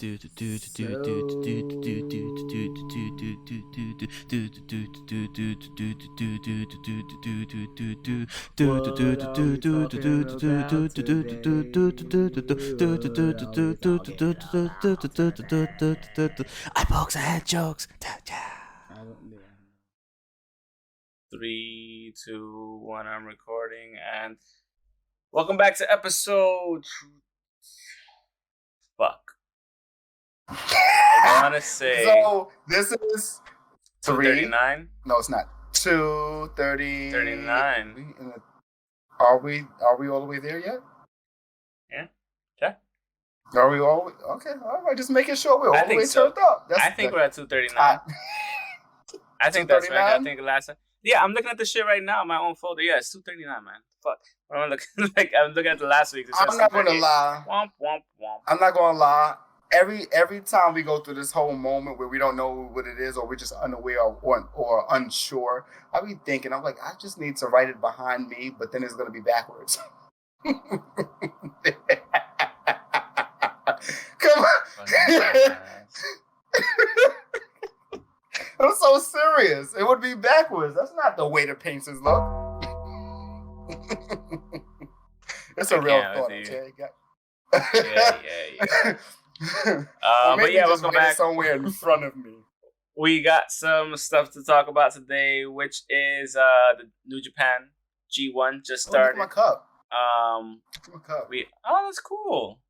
I had jokes. 3, 2, 1. I'm recording, and welcome back to episode. Fuck. I want to say. So this is 239. No, it's not 2:30. 39. Are we all the way there yet? Yeah. Okay. Are we all okay? All right, just making sure we're all the way so. turned up. I think we're at 239. I think that's right. I think last time. Yeah, I'm looking at the shit right now on my own folder. Yeah, it's 239, man. Fuck. I'm looking at the last week. I'm not gonna lie. Womp womp womp. I'm not gonna lie. Every time we go through this whole moment where we don't know what it is, or we're just unaware or unsure, I be thinking, I'm like, I just need to write it behind me, but then it's gonna be backwards. Come on. I'm so serious. It would be backwards. That's not the way the painters look. It's a real thought, okay? Yeah. But yeah, welcome back. Somewhere in front of me. We got some stuff to talk about today, which is the New Japan G1 just started. Look at my cup. That's cool.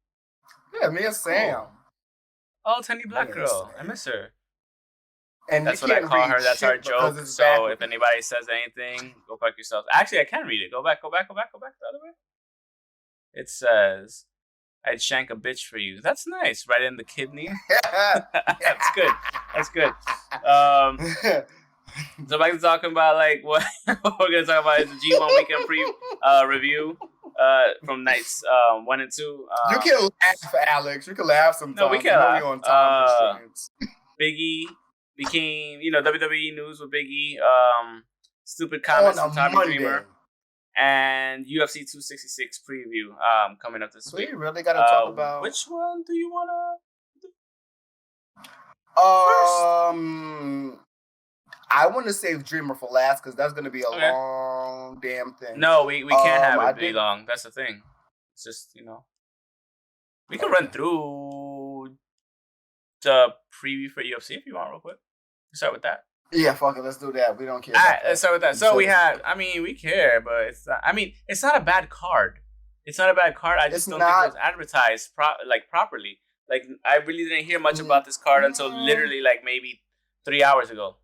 Yeah, me and Sam. Cool. Oh, tiny black girl. I miss her. And that's what I call her. That's our joke. So if anybody says anything, go fuck yourselves. Actually, I can read it. Go back the other way. It says, "I'd shank a bitch for you." That's nice. Right in the kidney. That's good. So back to talking about like what we're gonna talk about is the G1 weekend review from nights 1 and 2. You can laugh, Alex. You can laugh sometimes. No, we can laugh. On time Big E became, WWE news with Big E. Stupid comments from Tommy Dreamer. And UFC 266 preview coming up this week. We really got to talk about... Which one do you want to do? I want to save Dreamer for last because that's going to be a long damn thing. No, we can't have it be long. That's the thing. It's just, we can run through the preview for UFC if you want real quick. Let's start with that. Yeah, fuck it. Let's do that. We don't care. All right, let's start with that. So we have, we care, but it's not, it's not a bad card. It's not a bad card. I just don't think it was advertised properly. Like, I really didn't hear much about this card until literally, maybe 3 hours ago.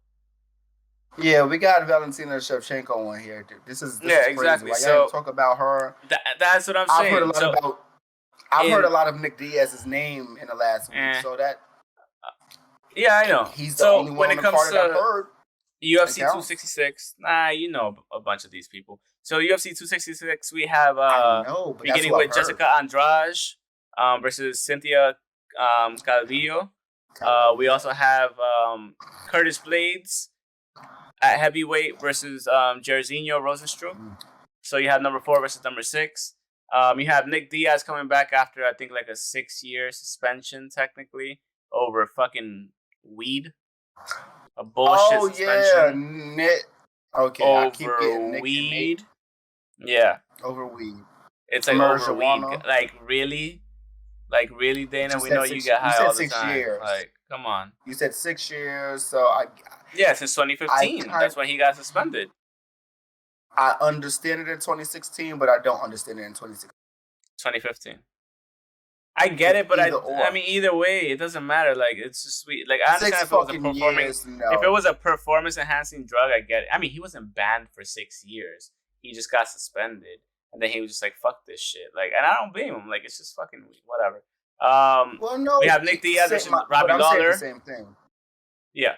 Yeah, we got Valentina Shevchenko on here, dude. This is exactly. Crazy. So talk about her. That's what I'm saying. I've heard a lot of Nick Diaz's name in the last week, so that. Yeah, I know. He's the only one when it comes to UFC 266, a bunch of these people. So UFC 266, we have beginning with Jessica Andrade versus Cynthia Calvillo. We also have Curtis Blades at heavyweight versus Jairzinho Rosenstruck. So you have number 4 versus number 6. You have Nick Diaz coming back after, I think, like a 6-year suspension, technically, over fucking weed. A bullshit suspension. Yeah. Okay, over I keep getting Nick weed. Yeah. Over weed. It's like over weed. Like, really? Dana? We know you get high all the 6 time. Years. Like, come on. You said 6 years, so Yeah, since 2015. That's when he got suspended. I understand it in 2016, but I don't understand it in 2015. I get it, but either way, it doesn't matter. Like, it's just sweet. Like, I understand if it was a performance enhancing drug, I get it. He wasn't banned for 6 years. He just got suspended, and then he was just like, "Fuck this shit." Like, and I don't blame him. Like, it's just fucking whatever. We have Nick Diaz versus Robbie Lawler. The same thing. Yeah,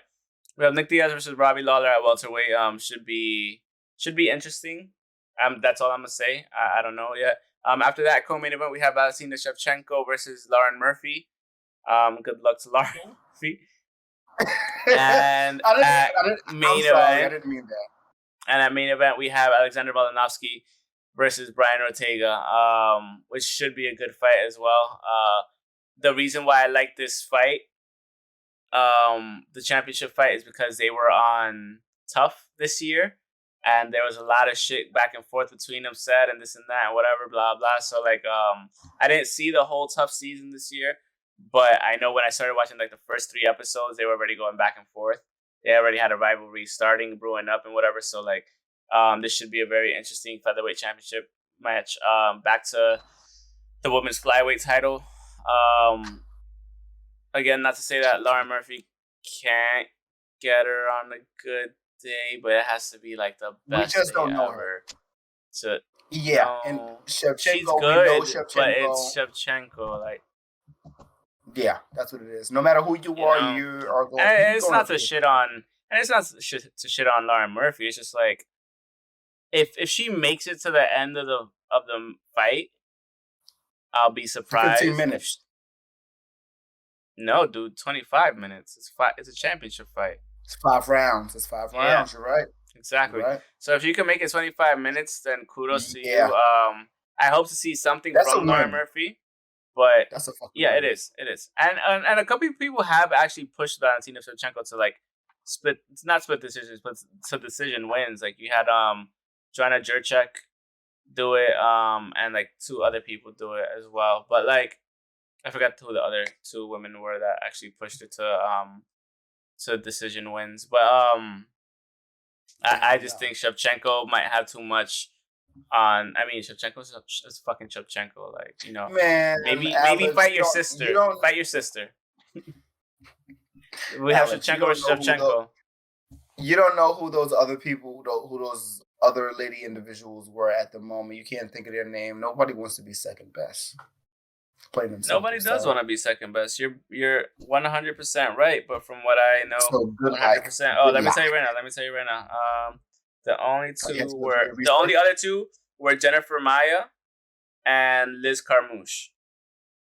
we have Nick Diaz versus Robbie Lawler at welterweight. Should be interesting. That's all I'm gonna say. I don't know yet. After that co-main event, we have Valentina Shevchenko versus Lauren Murphy. Good luck to Lauren Murphy. And I didn't mean that. And at main event, we have Alexander Bolanovsky versus Brian Ortega, which should be a good fight as well. the reason why I like this fight, the championship fight, is because they were on Tough this year, and there was a lot of shit back and forth between them said and this and that and whatever, blah blah. So like, I didn't see the whole Tough season this year, but I know when I started watching like the first 3 episodes, they were already going back and forth. They already had a rivalry starting, brewing up, and whatever. So like, this should be a very interesting featherweight championship match. Back to the women's flyweight title. Again, not to say that Lauren Murphy can't get her on a good day, but it has to be like the best. We just don't know her. And Shevchenko, she's good, but it's Shevchenko. Like, yeah, that's what it is. No matter who you are, you are going. And it's not to shit on, and it's not to shit on Lauren Murphy. It's just like, if she makes it to the end of the fight, I'll be surprised. 15 minutes. No, dude, 25 minutes. It's a championship fight. It's 5 rounds. Yeah. You're right. Exactly. You're right. So if you can make it 25 minutes, then kudos to you. I hope to see something from Lauren Murphy. But that's a fucking it is. It is. And a couple of people have actually pushed Valentina Shevchenko to like split decisions, but to decision wins. Like you had Joanna Jurczyk do it, and like 2 other people do it as well. But like, I forgot who the other 2 women were that actually pushed it to decision wins. But I just think Shevchenko might have too much on. I mean, Shevchenko's fucking Shevchenko. Like, you know, man, maybe fight your sister. Fight your sister. We have Shevchenko versus Shevchenko. You don't know who those other people, who those other lady individuals were at the moment. You can't think of their name. Nobody wants to be second best. Nobody does want to be second best. You're 100% right, but from what I know, so good 100%. Let me tell you right now. The only other two were Jennifer Maya and Liz Carmouche.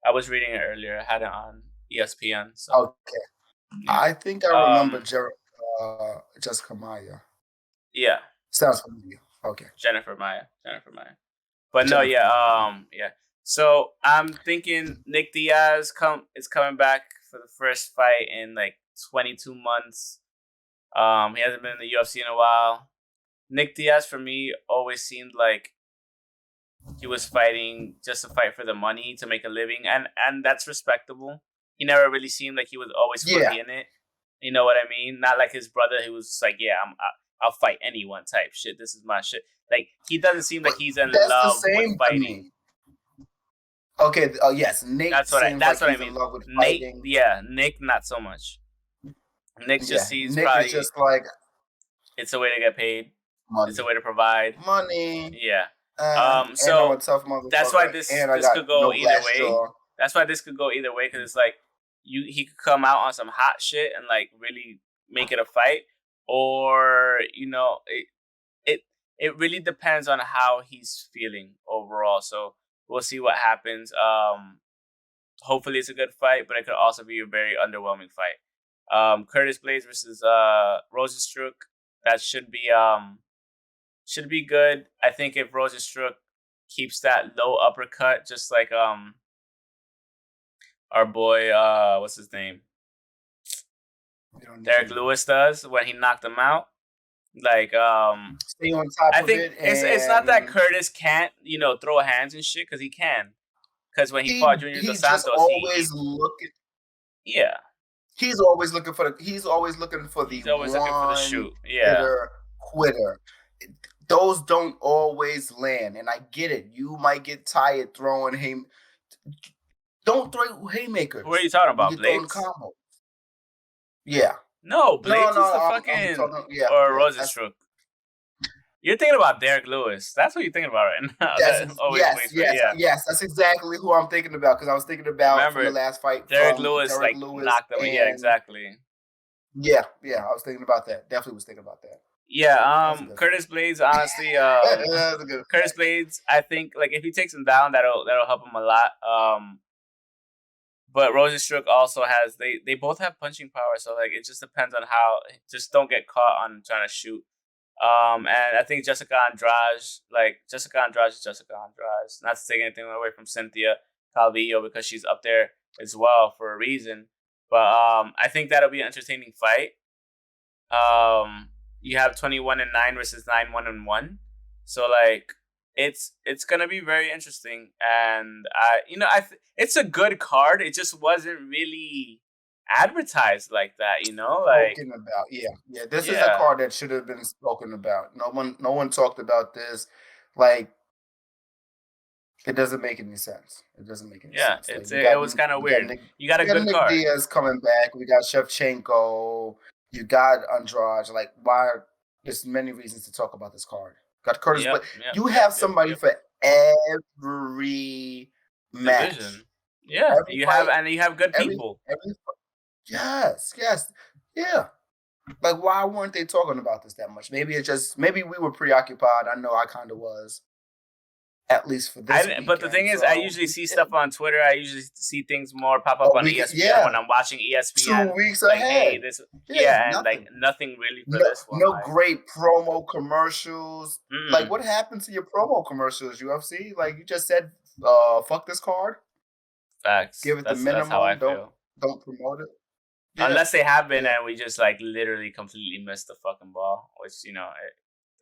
I was reading it earlier. I had it on ESPN. So. Okay. I think I remember Jessica Maya. Yeah. Sounds familiar. Okay. Jennifer Maya. But no, yeah. So I'm thinking Nick Diaz is coming back for the first fight in like 22 months. He hasn't been in the UFC in a while. Nick Diaz for me always seemed like he was fighting just to fight for the money to make a living, and that's respectable. He never really seemed like he was always fully in it. You know what I mean? Not like his brother who was just like, I'll fight anyone type shit. This is my shit. Like, he doesn't seem like he's in love with fighting. Okay. Yes. Nick. That's what I mean. In love with fighting. Nick, not so much. Nick just sees. Nick probably, is just like, it's a way to get paid. Money. It's a way to provide money. Yeah. So that's why this could go either way. Jaw. That's why this could go either way, because it's like he could come out on some hot shit and like really make it a fight, or it really depends on how he's feeling overall. So we'll see what happens. Hopefully it's a good fight, but it could also be a very underwhelming fight. Curtis Blades versus Rosenstruck. That should be good. I think if Rosenstruck keeps that low uppercut, just like our boy, what's his name? Derek Lewis does when he knocked him out. Like, stay on top I of think it. It's not that Curtis can't, throw hands and shit, because he can. Because when he fought Junior Dos Santos, always looking. Yeah. He's always looking for the shoot. Yeah. Quitter. Those don't always land, and I get it. You might get tired throwing Don't throw haymakers. What are you talking about, Blades? Yeah. No, Blades is the fucking or Rosenstruck. You're thinking about Derek Lewis. That's what you're thinking about right now. Yes. That's exactly who I'm thinking about, because I was thinking about from the last fight. Derek Lewis knocked him. Yeah, exactly. Yeah. I was thinking about that. Definitely was thinking about that. Yeah. Curtis Blades, honestly, Curtis Blades. I think like if he takes him down, that'll help him a lot. But Rosenstruck also has they both have punching power, so like it just depends on how. Just don't get caught on trying to shoot. And I think Jessica Andrade is Jessica Andrade. Not to take anything away from Cynthia Calvillo, because she's up there as well for a reason. But I think that'll be an entertaining fight. You have 21-9 versus 9-1-1. So like it's gonna be very interesting, and it's a good card. It just wasn't really advertised like that, like spoken about. Yeah. This is a card that should have been spoken about. No one talked about this. Like, it doesn't make any sense. It doesn't make any sense. It was kind of weird. You got a good Nick card. Diaz coming back. We got Shevchenko. You got Andrade. Like, why? There's many reasons to talk about this card. Got Curtis. You have somebody for every match. Division. Yeah, you have good people. Yes. Yeah. Like, why weren't they talking about this that much? Maybe we were preoccupied. I know I kind of was. At least for this weekend. But the thing is, I usually see stuff on Twitter. I usually see things more pop up on ESPN when I'm watching ESPN. 2 weeks ahead. Hey, nothing really for this one. No great promo commercials. Like, what happened to your promo commercials, UFC? Like, you just said, fuck this card. Facts. Give it the minimum. That's how I feel. Don't promote it. Yeah. Unless they have been, and we just like literally completely missed the fucking ball, which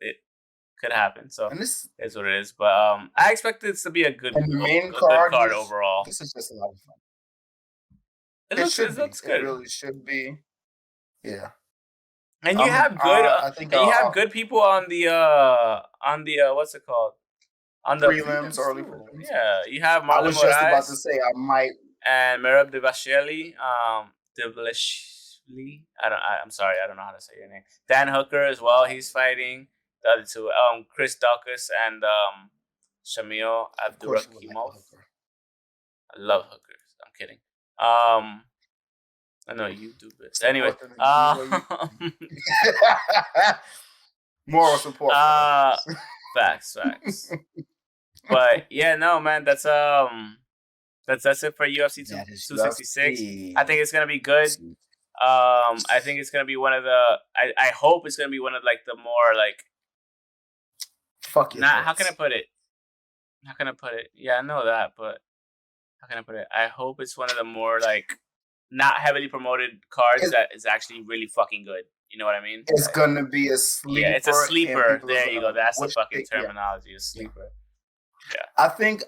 it could happen. So this is what it is. But I expect this to be a good card overall. This is just a lot of fun. It looks good. It really should be. Yeah. And you have good. You have good people on the what's it called? On the prelims, early prelims. Yeah, you have Marlon I was just about to say I might. And Merab Devasheli, I'm sorry, I don't know how to say your name. Dan Hooker as well. He's fighting. The other two, Chris Dawkins and Shamil Abdurakhimov. I love hookers. I'm kidding. I know you do, but anyway. Moral support. Facts. But yeah, no, man, that's it for UFC 266. I think it's gonna be good. I think it's gonna be one of the. I hope it's gonna be one of like the more like. Fuck you. How can I put it? Yeah, I know that, but how can I put it? I hope it's one of the more like not heavily promoted cards that is actually really fucking good. You know what I mean? It's gonna be a sleeper. Yeah, it's a sleeper. There you go. That's the fucking terminology. A sleeper. Yeah. I think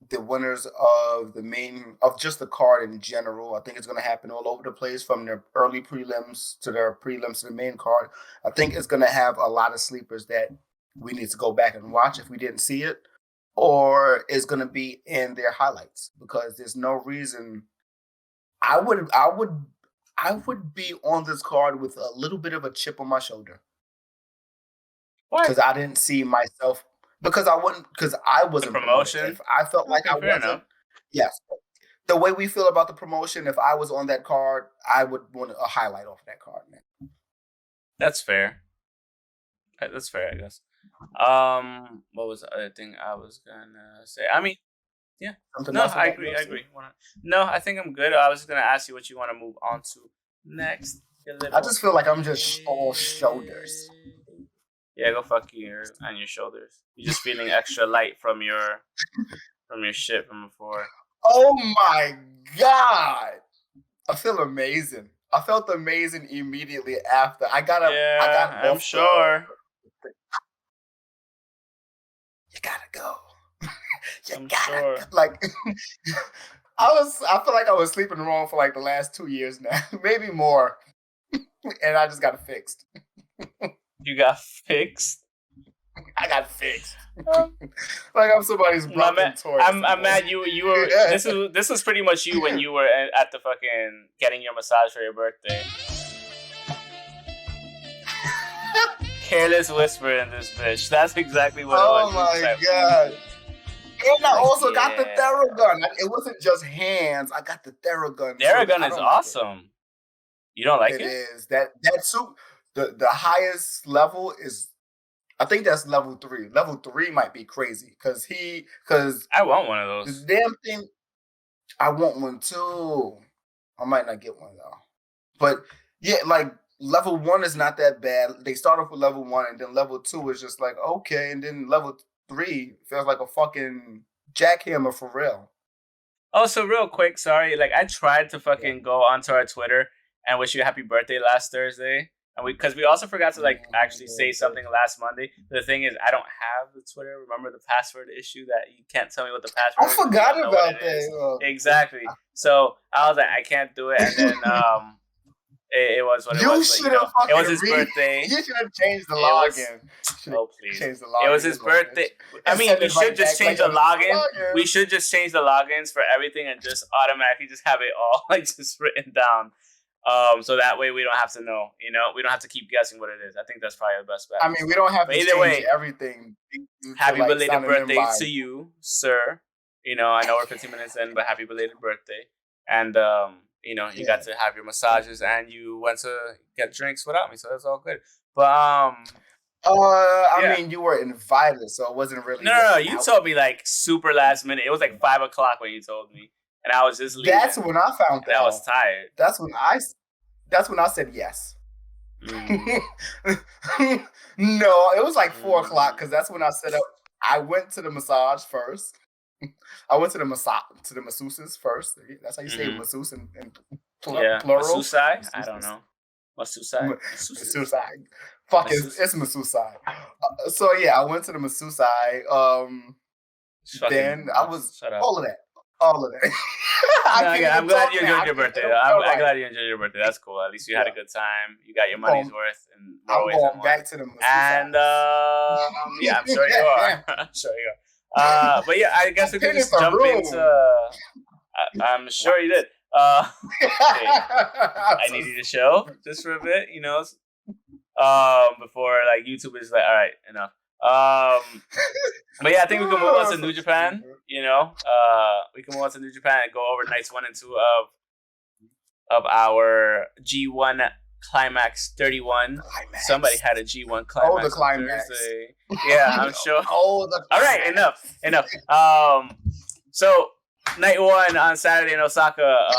the winners of just the card in general, I think it's going to happen all over the place from their early prelims to their prelims to the main card. I think it's going to have a lot of sleepers that we need to go back and watch if we didn't see it, or it's going to be in their highlights because there's no reason. I would be on this card with a little bit of a chip on my shoulder. Why? Because I didn't see myself. Because I wasn't promotion. If I felt like I wasn't. Enough. Yes. The way we feel about the promotion, if I was on that card, I would want a highlight off that card, man. That's fair. I guess. What was the other thing I was gonna say? I mean, yeah. I agree. No, I think I'm good. I was gonna ask you what you want to move on to next. I just feel like I'm just all shoulders. Yeah, go fuck you on your shoulders. You're just feeling extra light from your shit from before. Oh my god! I feel amazing. I felt amazing immediately after. I'm sure. You gotta go. Go. Like, I feel like I was sleeping wrong for like the last 2 years now, maybe more, and I just got it fixed. You got fixed? I got fixed. Like I'm somebody's broken toy. I'm mad you were. This was pretty much you when you were at the fucking getting your massage for your birthday. Careless whisper in this bitch. That's exactly what it was. Oh my god. And I also got the Theragun. It wasn't just hands. I got the Theragun. Theragun is awesome. You don't like it? It is. That suit. The highest level is, I think that's level 3. Level 3 might be crazy because I want one of those. The damn thing, I want one too. I might not get one though. But yeah, like level 1 is not that bad. They start off with level 1 and then level 2 is just like, okay. And then level 3 feels like a fucking jackhammer for real. Also, real quick, sorry. Like, I tried to fucking go onto our Twitter and wish you a happy birthday last Thursday. And because we also forgot to like actually say something last Monday. The thing is, I don't have the Twitter. Remember the password issue that you can't tell me what the password is? I forgot about that. Exactly. So I was like, I can't do it. And then it was what it was. But, it was his birthday. You should have changed the login. Oh please! It was his birthday. I mean, we should just change the login. We should just change the logins for everything and just automatically just have it all like just written down. So that way we don't have to know. We don't have to keep guessing what it is. I think that's probably the best bet. I mean, we don't have to change everything. Happy belated birthday to you, sir. I know we're 15 minutes in, but happy belated birthday. And you got to have your massages and you went to get drinks without me, so that's all good. But I mean, you were invited, so it wasn't really. No. You told me like super last minute. It was like 5 o'clock when you told me, and I was just leaving. That's when I found out. I was tired. That's when I said yes. No, it was like 4 o'clock because that's when I set up. I went to the massage first. I went to the masseuses first. That's how you say masseuse in plural. Masseusai? I don't know. Masseusai? Masseusai. Fuck, it's masseusai. So yeah, I went to the masseusai. Then I was all of that. I'm glad you enjoyed your birthday. I'm glad you enjoyed your birthday. That's cool. At least you had a good time. You got your money's worth in more ways than one. Back to the masseusai. And I'm sure you are. I'm sure you are. But yeah, I guess we can just jump into. I'm sure you did. I needed to show just for a bit, before like YouTube is like, all right, enough. But yeah, I think we can move on to New Japan. We can move on to New Japan and go over nights 1 and 2 of our G1 Climax 31. Climax. Somebody had a G1 Climax. Oh, the Climax. Thursday. Yeah, I'm sure. Oh, the Climax. All right, enough. So night 1 on Saturday in Osaka.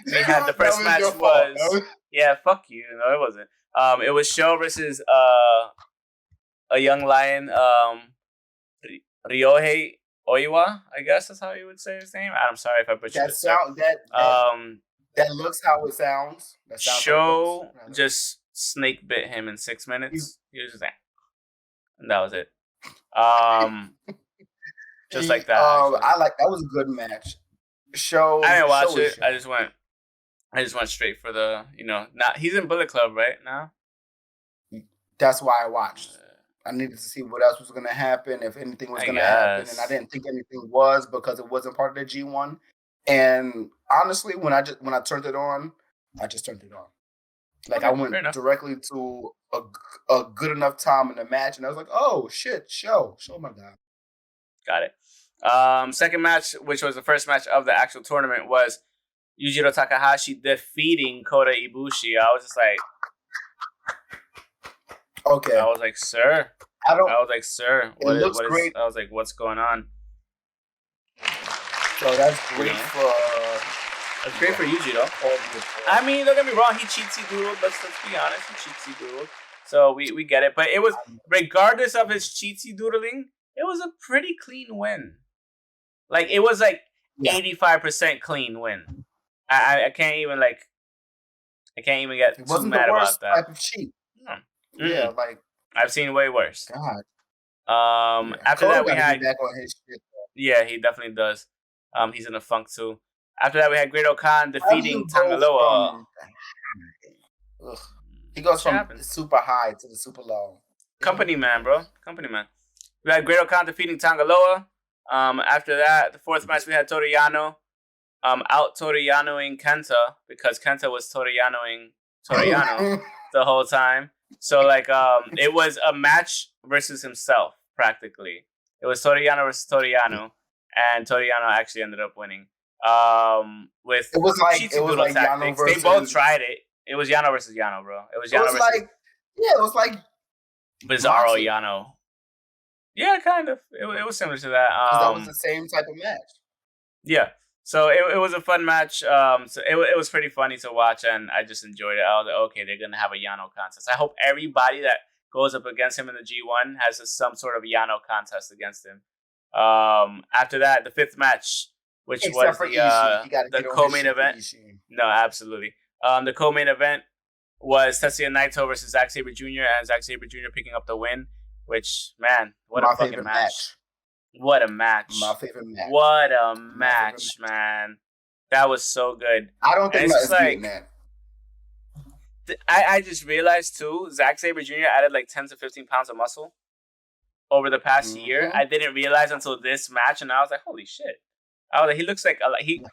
We had the first match was yeah, fuck you. No, it wasn't. It was Sho versus a young lion, Ryohei Oiwa. I guess that's how you would say his name. I'm sorry if I butchered it. That looks how it sounds. Sho just snake bit him in 6 minutes. He was just like, and that was it. Just like that. That was a good match. Sho. I didn't watch it. I just went straight for the not. He's in Bullet Club right now. That's why I watched. I needed to see what else was going to happen, if anything was going to happen, and I didn't think anything was because it wasn't part of the G1. And honestly, when I turned it on, I just turned it on. Like I went directly to a good enough time in the match, and I was like, "Oh shit, Sho, my god." Got it. Second match, which was the first match of the actual tournament, was Yujiro Takahashi defeating Koda Ibushi. I was just like, okay. I was like, sir. What is great. I was like, what's going on? So that's great for Yujiro. I mean, don't get me wrong, he cheatsy doodled. Let's be honest, he cheatsy doodled. So we get it. But it was, regardless of his cheatsy doodling, it was a pretty clean win. Like, it was like 85% clean win. I can't even get too mad about that. Type of cheat. No. Yeah, like I've seen way worse. God. After that we had back on his shit. Yeah, he definitely does. He's in a funk too. After that we had Great Khan defeating Tangaloa. He goes from the super high to the super low. Company man, bro. Company man. We had Great Khan defeating Tangaloa. After that, the fourth match we had Toriyano out Toriyanoing Kenta because Kenta was Toriyanoing Toriyano the whole time. So like it was a match versus himself practically. It was Toriyano versus Toriyano, and Toriyano actually ended up winning. With it was like tactics. They both tried it. It was Yano versus Yano, bro. It was Yano versus. It was like Bizarro Yano. Yeah, kind of. It was similar to that. That was the same type of match. Yeah. So it was a fun match. So it was pretty funny to watch, and I just enjoyed it. I was like, okay, they're gonna have a Yano contest. I hope everybody that goes up against him in the G1 has some sort of Yano contest against him. After that, the fifth match which was the co-main event. No, absolutely. The co-main event was Tetsuya Naito versus Zack Sabre Jr. and Zack Sabre Jr. picking up the win. Which, man, what a fucking match! What a match! My favorite match. What a match, man! That was so good. I don't think it's like that. I just realized too, Zack Sabre Jr. added like 10 to 15 pounds of muscle over the past year. I didn't realize until this match, and I was like, holy shit. I was like, he looks like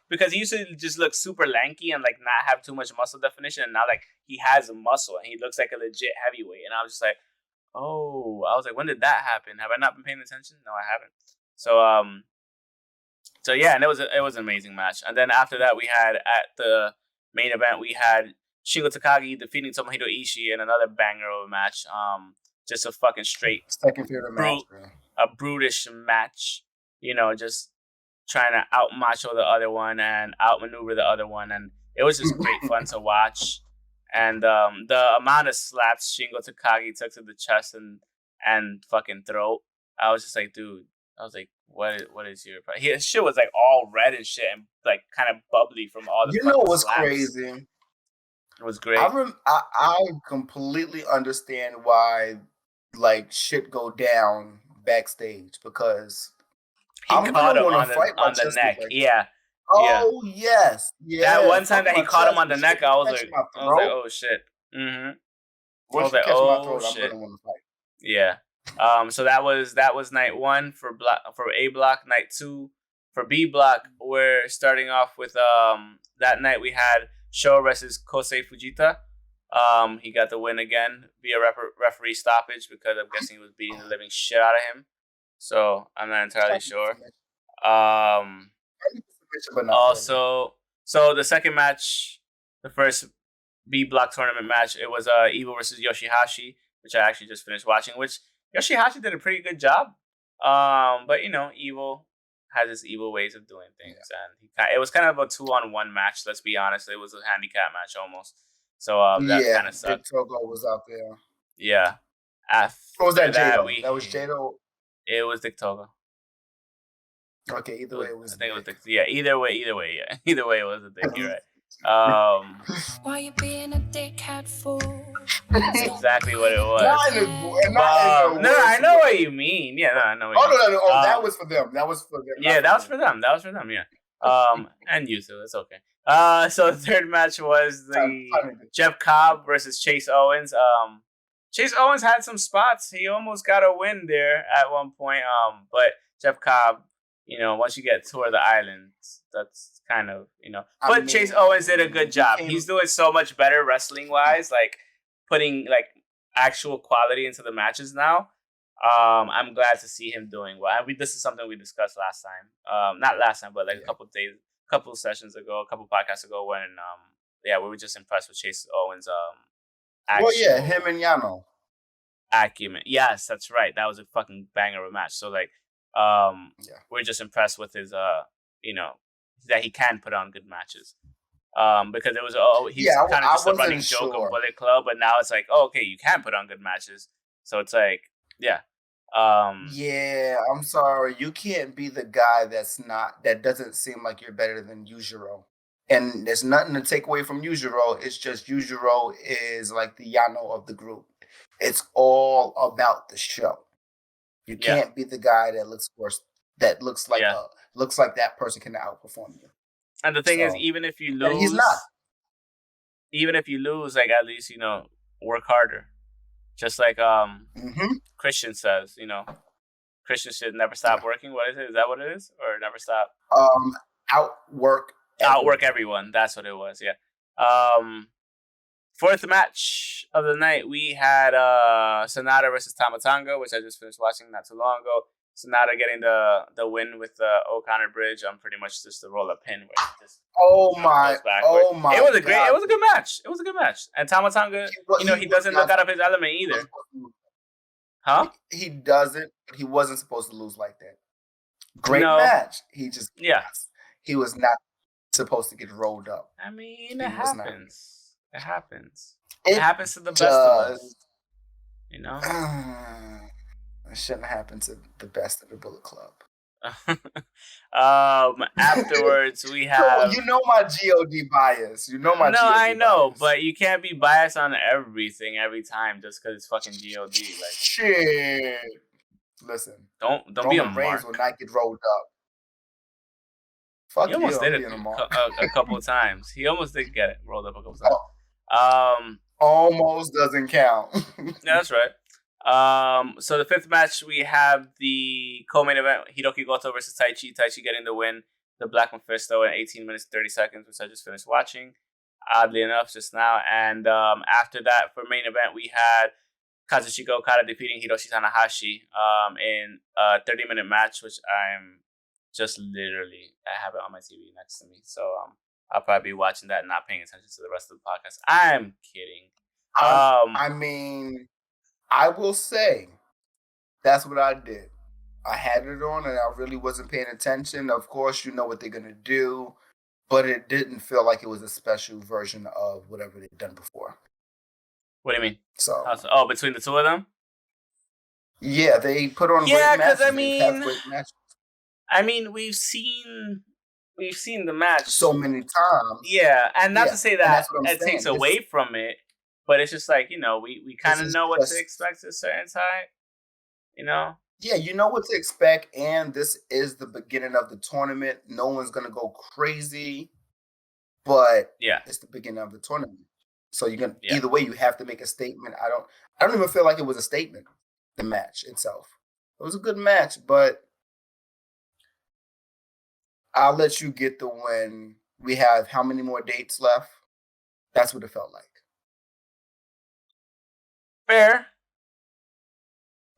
because he used to just look super lanky and like not have too much muscle definition, and now like he has a muscle and he looks like a legit heavyweight. And I was just like, oh, I was like, when did that happen? Have I not been paying attention? No, I haven't. So yeah, and it was an amazing match. And then after that, we had at the main event, we had Shingo Takagi defeating Tomohiroichi in another banger of a match. Just a fucking straight second favorite match, a brutish match. You know, just trying to out macho the other one and outmaneuver the other one, and it was just great fun to watch. And the amount of slaps Shingo Takagi took to the chest and fucking throat, I was just like, dude, I was like, what is your problem? His shit was like all red and shit and like kind of bubbly from all the. You know what's crazy? It was great. I completely understand why like shit go down backstage, because he caught him on the neck. Like, yeah. Oh yes. That one time that he caught him on the neck, I was like, oh shit. Mm-hmm. I was like, oh shit. Yeah. So that was night one for A block. Night two for B block. We're starting off with that night we had Sho versus Kosei Fujita. He got the win again via referee stoppage because I'm guessing he was beating the living shit out of him. So I'm not entirely sure. Also, so the second match, the first B block tournament match, it was Evil versus Yoshihashi, which I actually just finished watching. Which Yoshihashi did a pretty good job. But you know, Evil has his evil ways of doing things, and it was kind of a 2-on-1 match. Let's be honest, it was a handicap match almost. So that kind of sucked. Togo was out there. Yeah. What was that, Jado? That was Jado? It was Dick Togo. Okay, either way it was. I think it was Dick. Yeah, either way, yeah. Either way it was a Dick, you're right. Why you being a dickhead fool? That's exactly what it was. No, I know what you mean. Yeah, no, I know what you mean. Oh, that was for them. That was for them. Yeah, that was for them. That was for them, yeah. And you too, it's okay. So the third match was the Jeff Cobb versus Chase Owens. Chase Owens had some spots. He almost got a win there at one point. But Jeff Cobb, you know, once you get toward the island, that's kind of, you know. But Chase Owens did a good job. He's doing so much better wrestling-wise, like putting like actual quality into the matches now. I'm glad to see him doing well. And this is something we discussed last time. Not last time, but like a couple sessions ago, a couple podcasts ago when we were just impressed with Chase Owens' him and Yano. Acumen. Yes, that's right. That was a fucking banger of a match. So like we're just impressed with his you know, that he can put on good matches. Because it was he's kind of just a running joke of Bullet Club, but now it's like, okay, you can put on good matches. So it's like, yeah. I'm sorry. You can't be the guy that doesn't seem like you're better than Yujiro. And there's nothing to take away from Yujiro. It's just Yujiro is like the Yano of the group. It's all about the show. You can't be the guy that looks worse. That looks like that person can outperform you. And the thing is, even if you lose, he's not. Even if you lose, like at least, you know, work harder. Just like Christian says, you know, Christian should never stop working. What is it? Is that what it is? Or never stop? Outwork everyone. That's what it was, yeah. Fourth match of the night, we had Sonata versus Tamatango, which I just finished watching not too long ago. Sonata getting the win with the O'Connor Bridge on pretty much just the roll-up pin. Where he just, It was a good match. It was a good match. And Tamatonga, he doesn't look out of his element either. Huh? He doesn't. He wasn't supposed to lose like that. Great match. He just he was not supposed to get rolled up. I mean, it happens. It happens. It happens to the best of us. You know? It shouldn't happen to the best of the Bullet Club. Afterwards, we have. You know my God bias. You know my. No, I know, but you can't be biased on everything every time just because it's fucking God. Like shit. Listen, don't Roman be a Reigns mark. will not get rolled up. Fuck he almost did it a couple of times. He almost did get it rolled up a couple of times. Almost doesn't count. Yeah, that's right. So the fifth match, we have the co-main event, Hiroki Goto versus Taichi. Taichi getting the win, the Black Mephisto in 18 minutes 30 seconds, which I just finished watching, oddly enough, just now. And after that, for main event, we had Kazuchika Okada defeating Hiroshi Tanahashi in a 30-minute match, which I'm just literally, I have it on my TV next to me. So I'll probably be watching that and not paying attention to the rest of the podcast. I'm kidding. I mean, I will say that's what I did. I had it on and I really wasn't paying attention. Of course, you know what they're going to do, but it didn't feel like it was a special version of whatever they've done before. What do you mean? So, between the two of them? Yeah, they put on great matches. I mean, we've seen the match so many times. Yeah, and not to say that it takes away from it, but it's just like, we kind of know what to expect at a certain time, Yeah, you know what to expect, and this is the beginning of the tournament. No one's gonna go crazy, but it's the beginning of the tournament. So you're gonna either way, you have to make a statement. I don't even feel like it was a statement. The match itself, it was a good match, but I'll let you get the win. We have how many more dates left? That's what it felt like. Fair.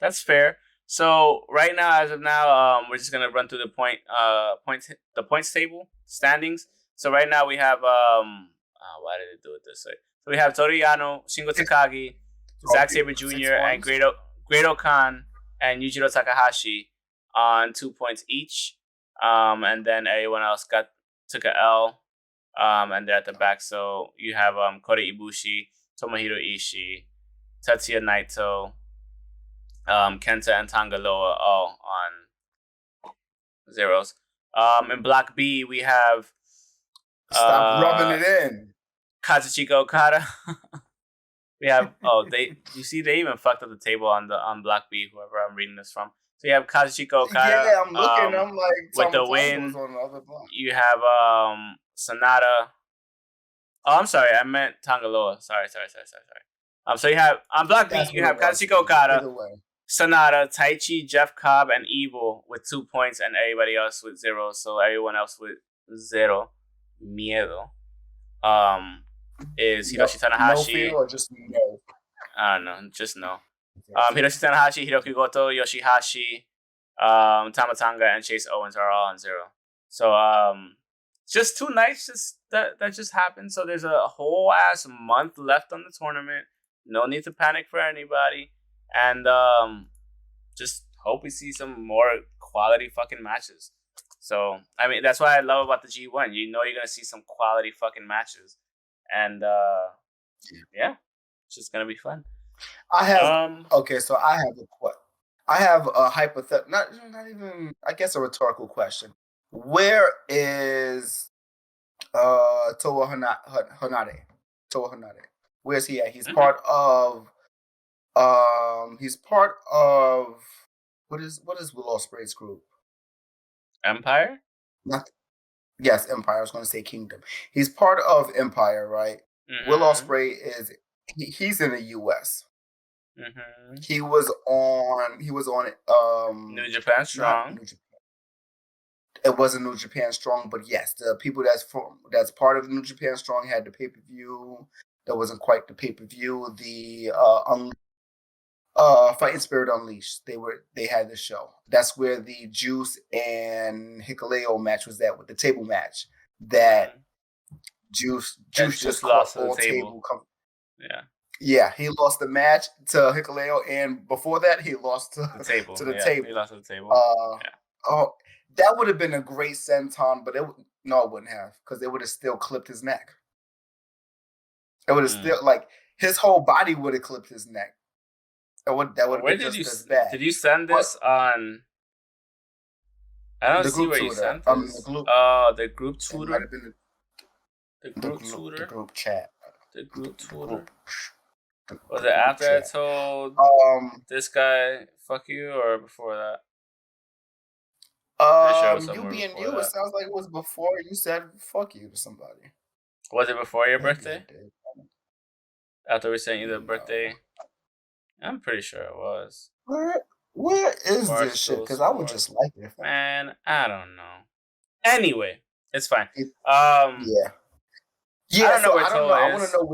That's fair. So right now, as of now, we're just gonna run through the points table standings. So right now we have why did it do it this way? So we have Toru Yano, Shingo Takagi, Zack Sabre Jr., and Great Khan and Yujiro Takahashi on 2 points each. And then everyone else took a L, and they're at the back. So you have Kota Ibushi, Tomohiro Ishii, Tetsuya Naito, Kenta and Tanga Loa all on zeros. In Block B, we have stop rubbing it in. Kazuchika Okada. We have they even fucked up the table on Block B. Whoever I'm reading this from. So you have Kazuchika Okada. Yeah, I'm looking. I'm like, with the win. You have Sonata. Oh, I'm sorry. I meant Tangaloa. Sorry. So you have on Block B. You have Kazuchika Okada, Sonata, Taichi, Jeff Cobb, and Evil with 2 points, and everybody else with 0. So everyone else with 0. Miedo. Is Hiroshi Tanahashi? No fear or just no? I don't know. Just no. Hiroshi Tanahashi, Hiroki Goto, Yoshihashi, Tamatango, and Chase Owens are all on 0. So just 2 nights that just happened. So there's a whole ass month left on the tournament. No need to panic for anybody. And just hope we see some more quality fucking matches. So, I mean, that's what I love about the G1. You know you're going to see some quality fucking matches. And, it's just going to be fun. I have, okay, so I have a hypothetical, not even, I guess a rhetorical question. Where is Toa Hanade? Where's he at? He's part of, what is Will Ospreay's group? Empire? Yes, Empire. I was going to say Kingdom. He's part of Empire, right? Mm-hmm. Will Ospreay he's in the U.S. Mm-hmm. He was on New Japan Strong. It wasn't New Japan Strong, but yes, the people that's part of New Japan Strong had the pay-per-view. That wasn't quite the pay-per-view. The Fighting Spirit Unleashed. They had the show. That's where the Juice and Hikuleo match was at, with the table match. That Juice just lost the table. Yeah, he lost the match to Hikuleo, and before that, he lost to the table. He lost to the table. Oh, that would have been a great senton, but it wouldn't have, because they would have still clipped his neck. It would have still, like, his whole body would have clipped his neck. That would have been just as bad. Did you send this on I don't see where you sent this. The group tutor. The group tutor. The group chat. The group tutor. Was it after I told this guy fuck you or before that? You being you, it sounds like it was before you said fuck you to somebody. Was it before your birthday? After we sent you the birthday? I'm pretty sure it was. Where is this shit? Because I would just like it. Man, I don't know. Anyway, it's fine. Yeah. I don't know. I want to know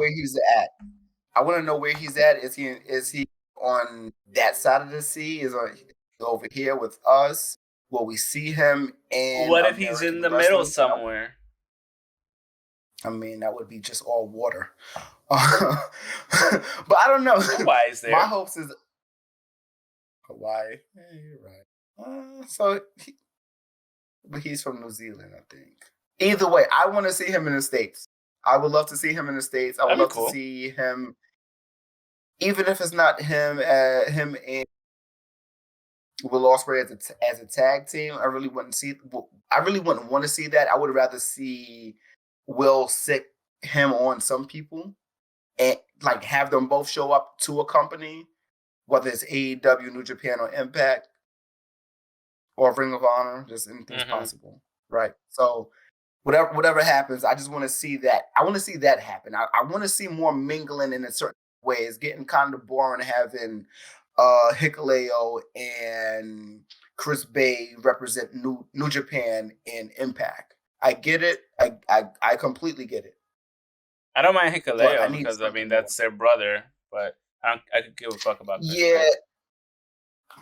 where he's at. Is he on that side of the sea? Is he over here with us? Will we see him? And what if he's in the middle somewhere? I mean, that would be just all water. But I don't know. Hawaii's there. My hopes is Hawaii. Yeah, you're right. But he's from New Zealand, I think. Either way, I want to see him in the States. I would love to see him in the States. I would love to see him, even if it's not him and Will Ospreay as a tag team. I really wouldn't want to see that. I would rather see Will sick him on some people and like have them both show up to a company, whether it's AEW, New Japan, or Impact, or Ring of Honor. Just anything's possible, right? So whatever happens, I just want to see that. I want to see that happen. I want to see more mingling in a certain way. It's getting kind of boring having Hikuleo and Chris Bay represent New Japan in Impact. I get it. I completely get it. I don't mind Hikuleo because that's their brother, but I could give a fuck about that. Yeah.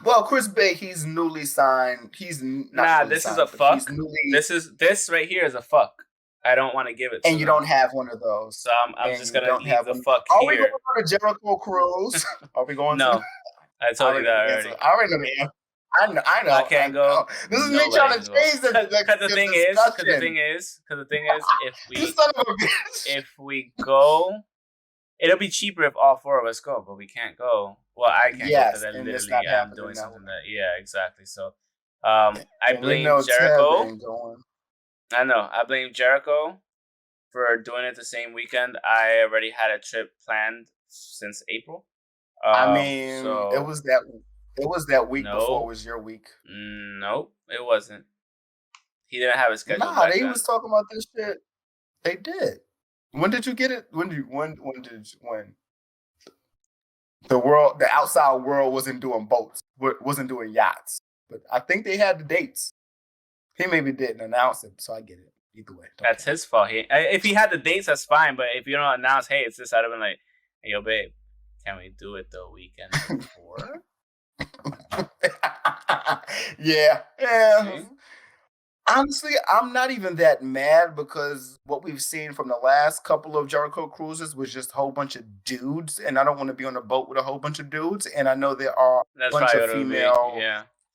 Well, Chris Bay, he's newly signed. He's not. This is a fuck. This right here is a fuck. I don't want to give it. And you don't have one of those. So I'm just gonna leave the fuck here. Are we going on a Jericho cruise? Are we going? No, I told you that already. I already know the answer. I know. I can't go. This is me trying to change the thing is, if we go, it'll be cheaper if all four of us go, but we can't go. Well, I can't go because I literally am doing something that. Yeah, exactly. So, I blame Jericho. I know. I blame Jericho for doing it the same weekend. I already had a trip planned since April. It was that week before it was your week. Nope, it wasn't. He didn't have a schedule. Nah, they was talking about this shit. They did. When did you get it? When the outside world wasn't doing boats, wasn't doing yachts, but I think they had the dates. He maybe didn't announce it, so I get it. Either way, that's his fault. If he had the dates, that's fine. But if you don't announce, hey, it's this, I'd have been like, hey, yo, babe, can we do it the weekend before? Yeah. See? Honestly, I'm not even that mad because what we've seen from the last couple of Jericho cruises was just a whole bunch of dudes, and I don't want to be on a boat with a whole bunch of dudes. And I know there are a bunch of female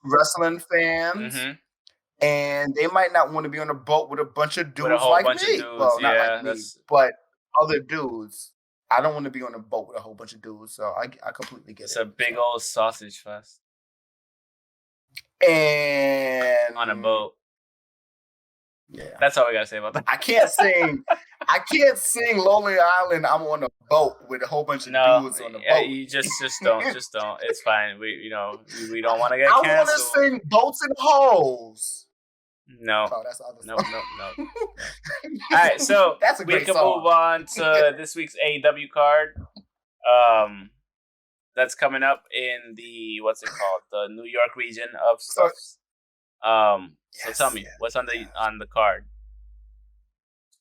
wrestling fans, and they might not want to be on a boat with a bunch of dudes like me. Well, not like me, but other dudes. I don't want to be on a boat with a whole bunch of dudes, so I completely get it. It's a big old sausage fest. And on a boat. Yeah. That's all we gotta say about that. I can't sing Lonely Island. I'm on a boat with a whole bunch of dudes on the boat. You just don't. It's fine. We don't want to get canceled. I want to sing Boats and Hoes. No. Oh, that's the other no. All right, so we can move on to this week's AEW card. That's coming up in the the New York region of stuff. So tell me, what's on the card?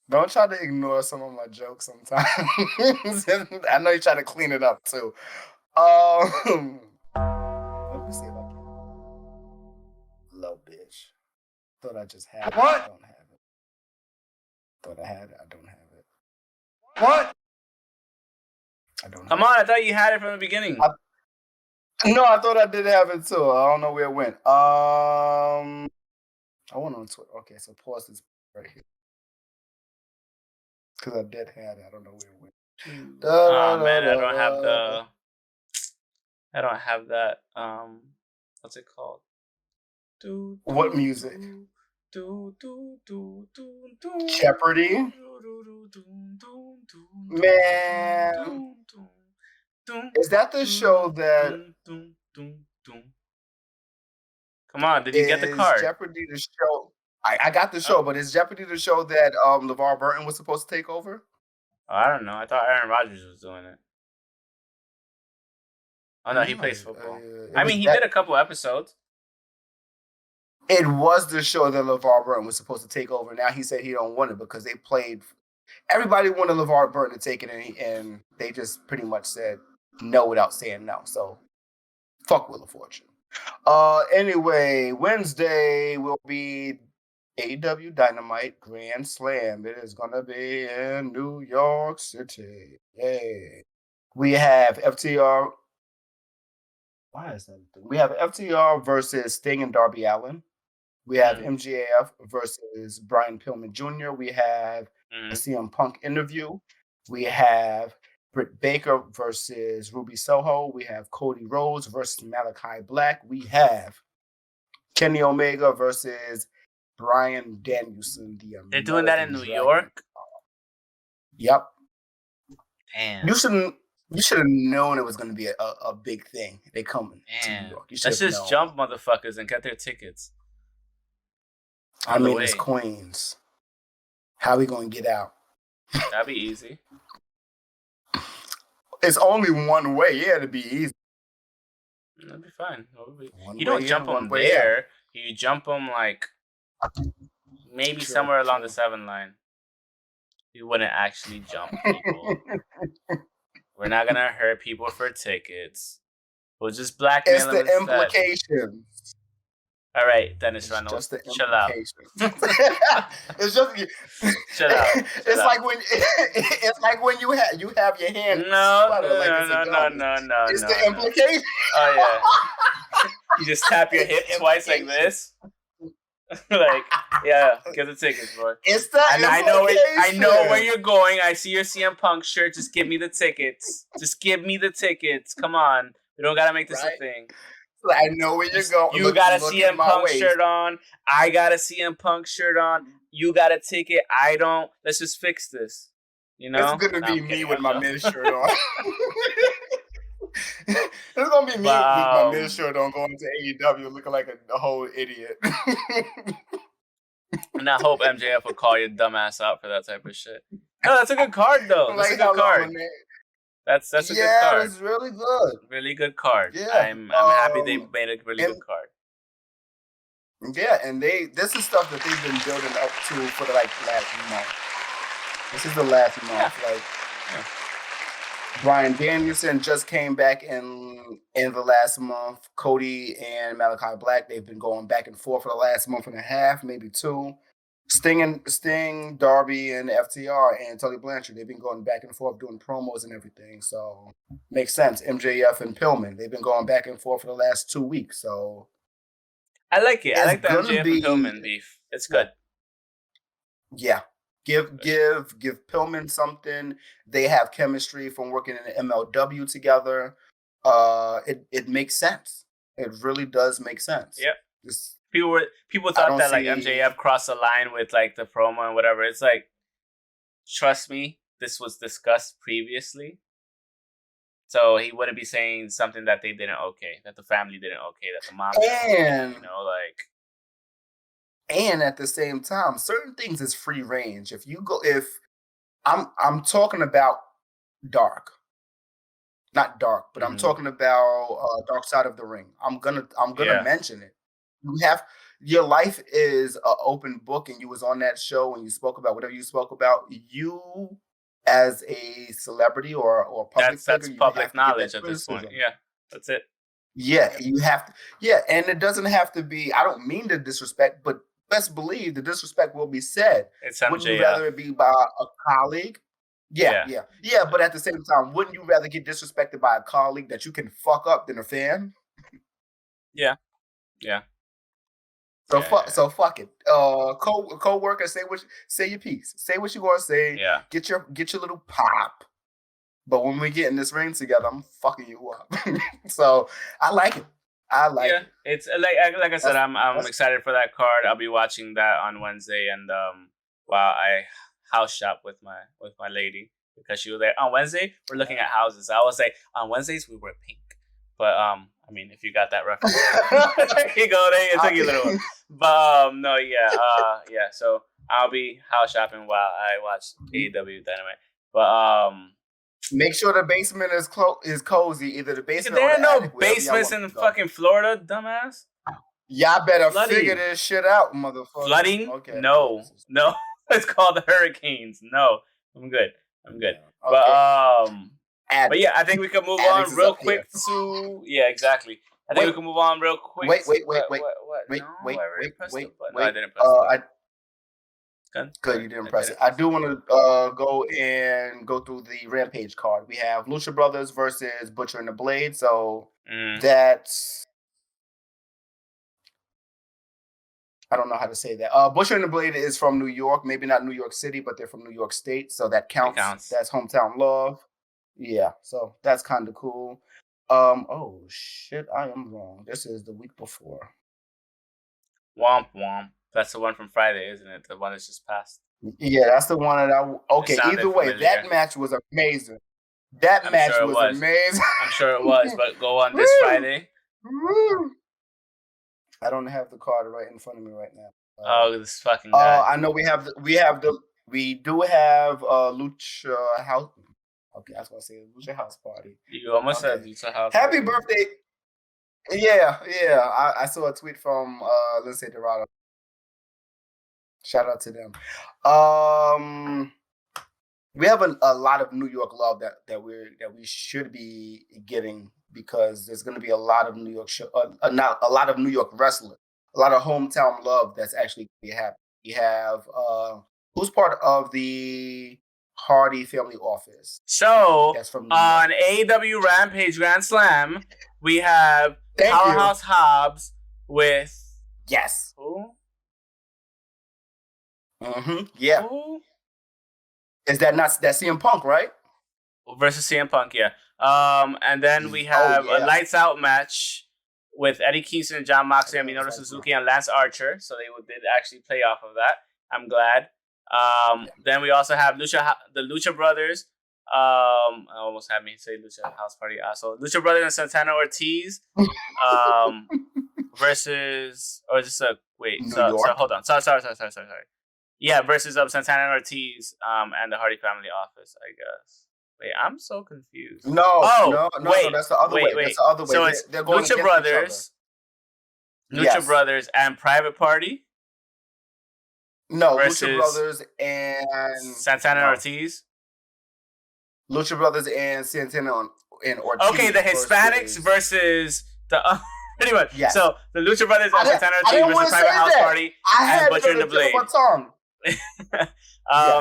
Don't try to ignore some of my jokes sometimes. I know you try to clean it up too. Let me see if I can. Low bitch. Thought I just had it. What? I don't have it. Thought I had it. I don't have it. What? I don't. Come on! I thought you had it from the beginning. No, I thought I did have it too. I don't know where it went. I went on Twitter. Okay, so pause this right here. Because I did have it. I don't know where it went. Man, I don't have that. What's it called? What music? Jeopardy? Man. Is that the show that... Come on, did you get the card? Is Jeopardy the show... I got the show, but is Jeopardy the show that LeVar Burton was supposed to take over? Oh, I don't know. I thought Aaron Rodgers was doing it. Oh, no, he plays football. He did a couple episodes. It was the show that LeVar Burton was supposed to take over. Now he said he don't want it because they played... Everybody wanted LeVar Burton to take it, and they just pretty much said no without saying no. So, fuck Wheel of Fortune. Anyway, Wednesday will be AEW Dynamite Grand Slam. It is going to be in New York City. Yay. We have FTR. Why is that? We have FTR versus Sting and Darby Allin. We have MJF versus Brian Pillman Jr. We have a CM Punk interview. We have Britt Baker versus Ruby Soho. We have Cody Rhodes versus Malachi Black. We have Kenny Omega versus Bryan Danielson. They're doing that in New York? Yep. Damn. You should have known it was going to be a big thing. They coming to New York. Let's just jump motherfuckers and get their tickets. It's Queens. How we going to get out? That'd be easy. It's only one way. Yeah, it'd be easy. That'd be fine. You don't jump them there. You jump them maybe somewhere along the 7 line. You wouldn't actually jump people. We're not going to hurt people for tickets. We'll just blackmail them. It's the implications. All right, Dennis Reynolds, chill out. It's just chill out. It's like when you have your hand. No. It's the implication. Oh yeah. You just tap your hip twice like this. Get the tickets, boy. It's the I know where you're going. I see your CM Punk shirt. Just give me the tickets. Come on. We don't gotta make this a thing. I know where you're going. You got a CM Punk shirt on. I got a CM Punk shirt on. You got a ticket. I don't. Let's just fix this. You know? It's going to be me with my Miz shirt on. It's going to be me with my Miz shirt on going to AEW looking like a whole idiot. And I hope MJF will call your dumbass out for that type of shit. No, that's a good card, though. That's a good card. That's a good card. Yeah, it's really good. Really good card. Yeah. I'm happy they made a really good card. Yeah, and this is stuff that they've been building up to for the last month. This is the last month. Bryan Danielson just came back in the last month. Cody and Malachi Black, they've been going back and forth for the last month and a half, maybe 2. Sting, Darby, and FTR, and Tully Blanchard, they've been going back and forth doing promos and everything. So, makes sense. MJF and Pillman, they've been going back and forth for the last 2 weeks. So, I like it. I like the MJF and Pillman beef. It's good. Yeah. Give Pillman something. They have chemistry from working in the MLW together. It makes sense. It really does make sense. Yep. People thought that MJF crossed the line with the promo and whatever. It's trust me, this was discussed previously. So he wouldn't be saying something that they didn't okay, that the family didn't okay, that the mom didn't okay, And at the same time, certain things is free range. If I'm talking about Dark. Not Dark, but I'm talking about Dark Side of the Ring. I'm gonna mention it. Your life is an open book, and you was on that show and you spoke about whatever you spoke about. You, as a celebrity or public figure, that's public knowledge at this point. Yeah, that's it. Yeah, you have to. Yeah, and it doesn't have to be. I don't mean to disrespect, but best believe the disrespect will be said. It's MJF. Wouldn't you rather it be by a colleague? Yeah. But at the same time, wouldn't you rather get disrespected by a colleague that you can fuck up than a fan? Yeah. So fuck it. Co-worker, say your piece. Say what you want to say. Yeah. Get your little pop. But when we get in this ring together, I'm fucking you up. So I like it. I like it. It's like I said, I'm excited for that card. I'll be watching that on Wednesday, and while I house shop with my lady because she was there on Wednesday. We're looking at houses. I was like, on Wednesdays we wear pink, but I mean, if you got that reference, there you go. There it took you a little while. But no, yeah. So I'll be house shopping while I watch AEW Dynamite. But make sure the basement is cozy. Either the basement. There or are the no attic, basements in fucking Florida, dumbass. Y'all better figure this shit out, motherfucker. Flooding? Okay. No. It's called hurricanes. No, I'm good. Okay. But yeah, I think we can move on real quick to exactly. I think we can move on real quick. Wait. No, I didn't press it. Good, you didn't press it. I do want to go through the Rampage card. We have Lucha Brothers versus Butcher and the Blade. So that's. I don't know how to say that. Butcher and the Blade is from New York. Maybe not New York City, but they're from New York State. So that counts. That's hometown love. Yeah. So that's kind of cool. Oh, shit. I am wrong. This is the week before. Womp womp. That's the one from Friday, isn't it? The one that's just passed. Yeah, that's the one that okay, either way, familiar. That match was amazing. That match was amazing. I'm sure it was, but go on this Friday. I don't have the card right in front of me right now. This fucking guy. I know we do have Lucha House. Okay, I was gonna say Lucha House Party. You almost said Lucha House. Happy birthday! Yeah. I saw a tweet from Lindsay Dorado. Shout out to them. We have a lot of New York love that we should be getting because there's going to be a lot of New York not a lot of New York wrestling, a lot of hometown love that's actually going to be happening. We have who's part of the Hardy family office. So that's from on AEW Rampage Grand Slam, we have Powerhouse Hobbs with who? Yeah. Ooh. Is that CM Punk, right? Versus CM Punk, yeah. And then we have a lights out match with Eddie Kingston and John Moxley and Minoru Suzuki and Lance Archer. So they did actually play off of that. I'm glad. Then we also have the Lucha Brothers. I almost had me say Lucha House Party. So Lucha Brothers and Santana Ortiz. Versus, or just so hold on. Sorry. Yeah, versus Santana and Ortiz and the Hardy family office, I guess. Wait, I'm so confused. No, that's the other way. That's the other way. So it's Lucha Brothers, Brothers and Private Party. No, Lucha Brothers and Santana and Ortiz. Lucha Brothers and Santana and Ortiz. Okay, the Hispanics versus the. Pretty much. Yes. So the Lucha Brothers and Santana Ortiz versus Private House Party and Butcher and the Blade.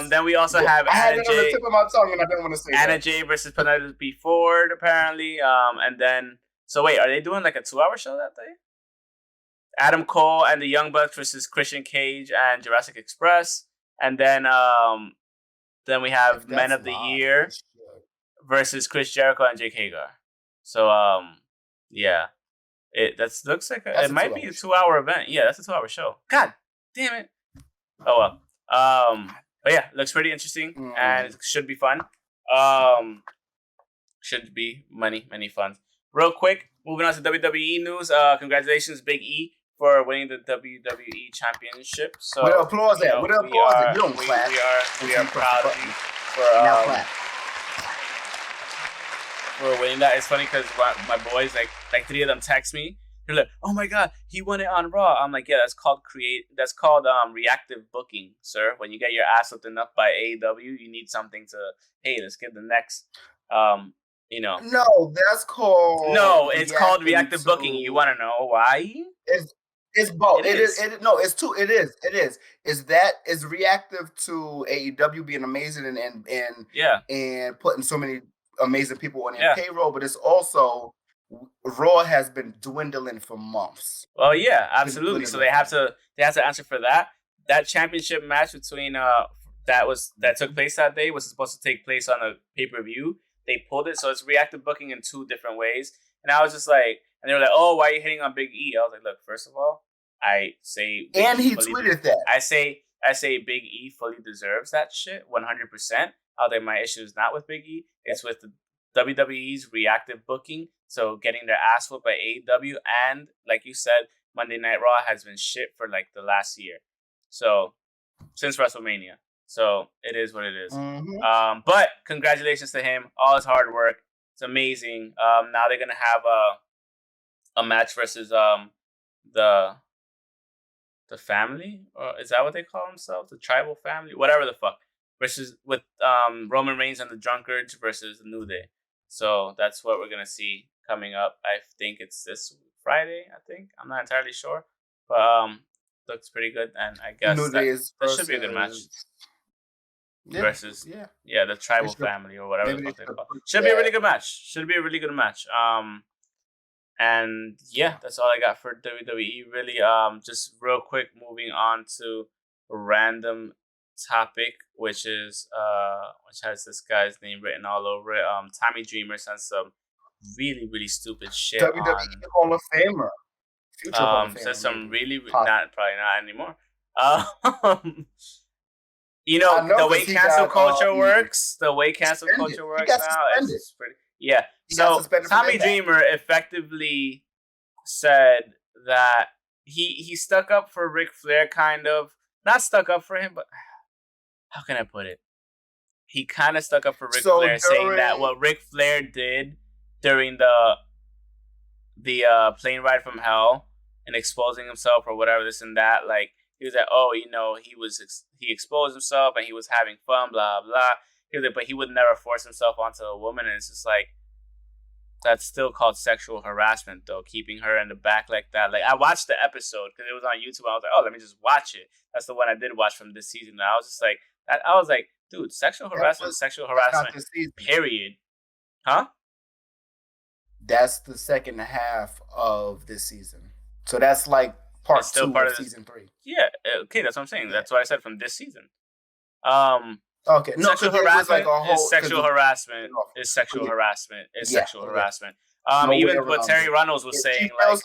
Then we also have Anna Jay. On the tip of my tongue, and I didn't want to say Anna Jay versus Penelope Ford, apparently. And then, so wait, are they doing like a 2-hour show that day? Adam Cole and the Young Bucks versus Christian Cage and Jurassic Express, and then we have Men of the Year versus Chris Jericho and Jake Hagar. So yeah, looks like it might be a 2-hour event. Yeah, that's a 2-hour show. God damn it. Oh well. But yeah, looks pretty interesting and it should be fun. Should be many fun. Real quick, moving on to WWE news. Congratulations, Big E, for winning the WWE Championship. So with applause, you don't clap. We are proud of you for winning that. It's funny because my boys, like 3 of them text me. They're like, "Oh my god, he won it on Raw." I'm like, "Yeah, that's called reactive booking, sir. When you get your ass lifted up by AEW, you need something to, hey, let's get the next, No, that's called. No, it's called reactive booking. You want to know why? It's both. It is. It's two. It is. Is reactive to AEW being amazing and putting so many amazing people on their payroll, but it's also Raw has been dwindling for months. Well, yeah, absolutely. So they have to answer for that. That championship match between that took place that day was supposed to take place on a pay-per-view. They pulled it, so it's reactive booking in 2 different ways. And I was just like, and they were like, oh, why are you hitting on Big E? I was like, look, first of all, I say, and he tweeted that. I say Big E fully deserves that shit, 100%. Although my issue is not with Big E, it's with the WWE's reactive booking. So getting their ass whooped by AEW, and like you said, Monday Night Raw has been shit for like the last year. So since WrestleMania. So it is what it is. Mm-hmm. But congratulations to him. All his hard work. It's amazing. Now they're gonna have a match versus the family, or is that what they call themselves? The tribal family, whatever the fuck. Versus with Roman Reigns and the Drunkards versus the New Day. So that's what we're gonna see coming up. I think it's this Friday. I think I'm not entirely sure, but looks pretty good, and I guess that should be a good match. Yeah, versus the tribal family or whatever the fuck they call it. Should be a really good match. And yeah, that's all I got for WWE. Really, just real quick, moving on to a random topic, which has this guy's name written all over it. Tommy Dreamer sent some really, really stupid shit. WWE Hall of Famer. Future Hall of Famer. Says some really probably not anymore. The way cancel culture works. The way cancel culture works now. It's pretty. Yeah. So Tommy Dreamer effectively said that he stuck up for Ric Flair, kind of. Not stuck up for him, but how can I put it? He kind of stuck up for Ric Flair, saying that what Ric Flair did during the plane ride from hell and exposing himself or whatever, this and that, like, he was like, oh, he exposed himself and he was having fun, blah, blah. He was like, but he would never force himself onto a woman. And it's just like, that's still called sexual harassment, though, keeping her in the back like that. Like, I watched the episode because it was on YouTube. I was like, oh, let me just watch it. That's the one I did watch from this season. And I was just like, dude, sexual harassment, period. Huh? That's the second half of this season. So that's like part 2 of season 3. Yeah, okay, that's what I'm saying. Yeah. That's what I said from this season. Okay, no, sexual harassment is sexual harassment. Is sexual harassment. Is sexual harassment. Even what Terry Runnels was saying, like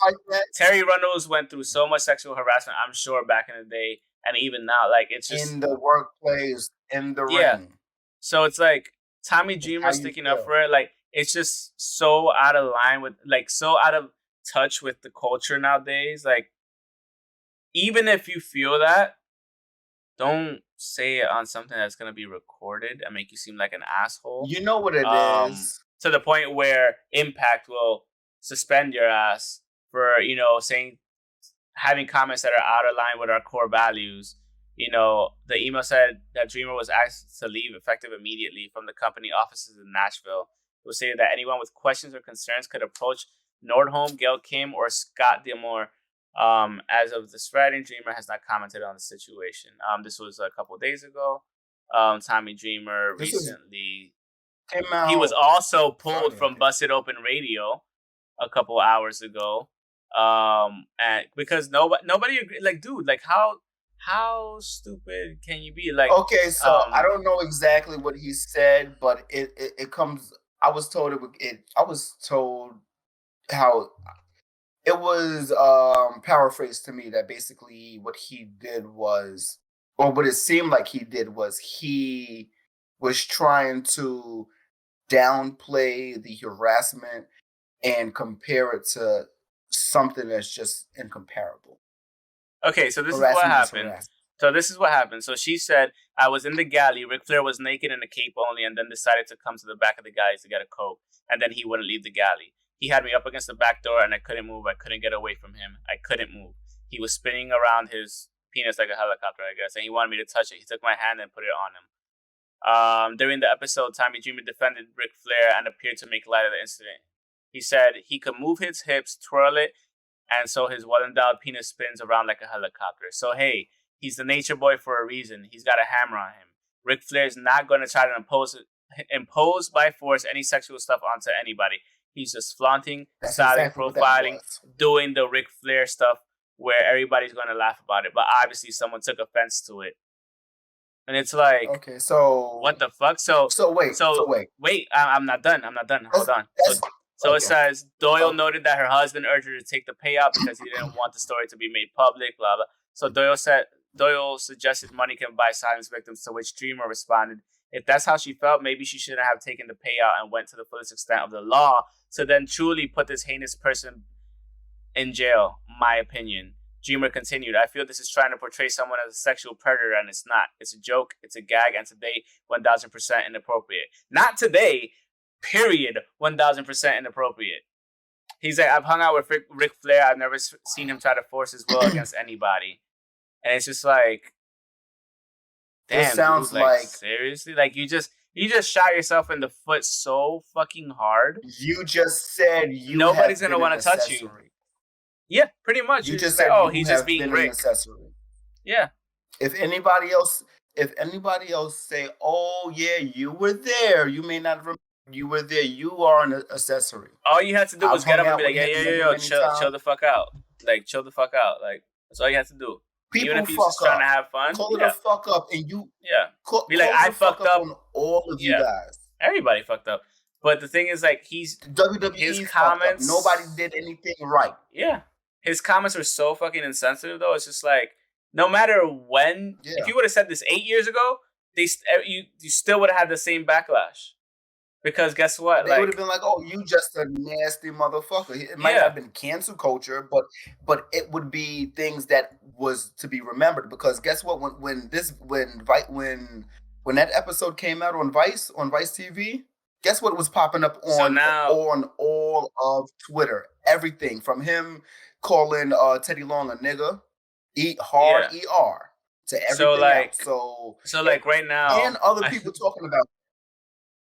Terry Runnels went through so much sexual harassment, I'm sure, back in the day, and even now, like, it's just in the workplace, in the ring. So it's like Tommy Dreamer sticking up for it, like, it's just so out of line with, like, so out of touch with the culture nowadays. Like, even if you feel that, don't say it on something that's going to be recorded and make you seem like an asshole. You know what it is. To the point where Impact will suspend your ass for, having comments that are out of line with our core values. The email said that Dreamer was asked to leave effective immediately from the company offices in Nashville. It was stated that anyone with questions or concerns could approach Nordholm, Gail Kim, or Scott Dilmore. As of this writing, Dreamer has not commented on the situation. This was a couple of days ago. Tommy Dreamer recently came out. He was also pulled from Busted Open Radio a couple hours ago. And because nobody agreed. Like, dude, like, how stupid can you be? Like, okay, so I don't know exactly what he said, but it comes. I was told how it was paraphrased to me that basically what he did was, or what it seemed like he did was, he was trying to downplay the harassment and compare it to something that's just incomparable. Okay, so this is what happened. So she said, I was in the galley. Ric Flair was naked in a cape only, and then decided to come to the back of the galley to get a Coke. And then he wouldn't leave the galley. He had me up against the back door, and I couldn't move. I couldn't get away from him. I couldn't move. He was spinning around his penis like a helicopter, I guess, and he wanted me to touch it. He took my hand and put it on him. During the episode, Tommy Dreamer defended Ric Flair and appeared to make light of the incident. He said he could move his hips, twirl it, and so his well-endowed penis spins around like a helicopter. So, hey, he's the nature boy for a reason. He's got a hammer on him. Ric Flair's not going to try to impose by force any sexual stuff onto anybody. He's just flaunting, styling, profiling, doing the Ric Flair stuff where everybody's going to laugh about it. But obviously someone took offense to it. And it's like, okay, so what the fuck? So wait. I'm not done. Hold on. So it says, Doyle noted that her husband urged her to take the payout because he didn't want the story to be made public, blah, blah. So Doyle suggested money can buy silence victims, to which Dreamer responded, if that's how she felt, maybe she shouldn't have taken the payout and went to the fullest extent of the law to then truly put this heinous person in jail, my opinion. Dreamer continued, I feel this is trying to portray someone as a sexual predator, and it's not. It's a joke, it's a gag, and today, 1,000% inappropriate. Not today, period, 1,000% inappropriate. He's like, I've hung out with Ric Flair. I've never seen him try to force his will against anybody. And it's just like, damn, it sounds dude, like seriously, like you just shot yourself in the foot so fucking hard. You just said nobody's gonna want to touch you. Yeah, pretty much. You just said, oh, he's just being Rick. Yeah. If anybody else say, oh yeah, you were there, you may not remember you were there. You are an accessory. All you had to do was get up and be like, yo, chill the fuck out. Like, chill the fuck out. Like, that's all you had to do. People even if he's just trying to have fun. Call it the fuck up, and you be like, I fucked up on all of you guys. Everybody fucked up. But the thing is, like, his comments. Nobody did anything right. Yeah, his comments were so fucking insensitive. Though it's just like, no matter when, if you would have said this 8 years ago, you still would have had the same backlash. Because guess what? They would have been like, "Oh, you just a nasty motherfucker." It might have been cancel culture, but it would be things that was to be remembered. Because guess what? When that episode came out on Vice TV, guess what was popping up on all of Twitter? Everything from him calling Teddy Long a nigga, ER to everything else. So like right now, and other people talking about.